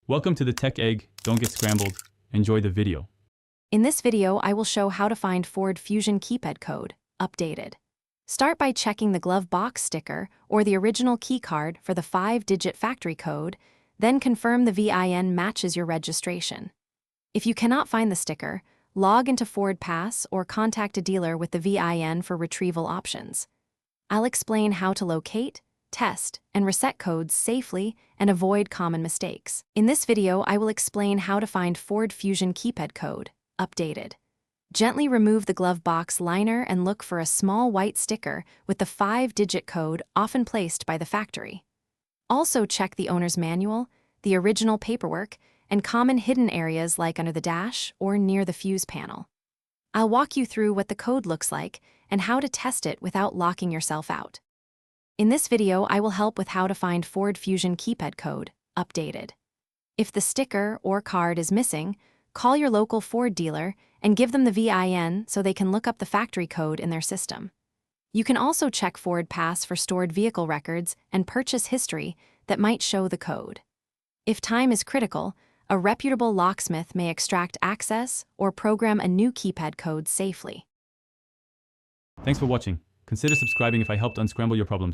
Welcome to the Tech Egg. Don't get scrambled. Enjoy the video. In this video, I will show how to find Ford Fusion Keypad code, updated. Start by checking the glove box sticker or the original key card for the 5-digit factory code, then confirm the VIN matches your registration. If you cannot find the sticker, log into Ford Pass or contact a dealer with the VIN for retrieval options. I'll explain how to locate, test, and reset codes safely and avoid common mistakes. In this video, I will explain how to find Ford Fusion Keypad code, updated. Gently remove the glove box liner and look for a small white sticker with the 5-digit code often placed by the factory. Also check the owner's manual, the original paperwork, and common hidden areas like under the dash or near the fuse panel. I'll walk you through what the code looks like and how to test it without locking yourself out. In this video, I will help with how to find Ford Fusion Keypad code, updated. If the sticker or card is missing, call your local Ford dealer and give them the VIN so they can look up the factory code in their system. You can also check Ford Pass for stored vehicle records and purchase history that might show the code. If time is critical, a reputable locksmith may extract access or program a new keypad code safely. Thanks for watching. Consider subscribing if I helped unscramble your problems.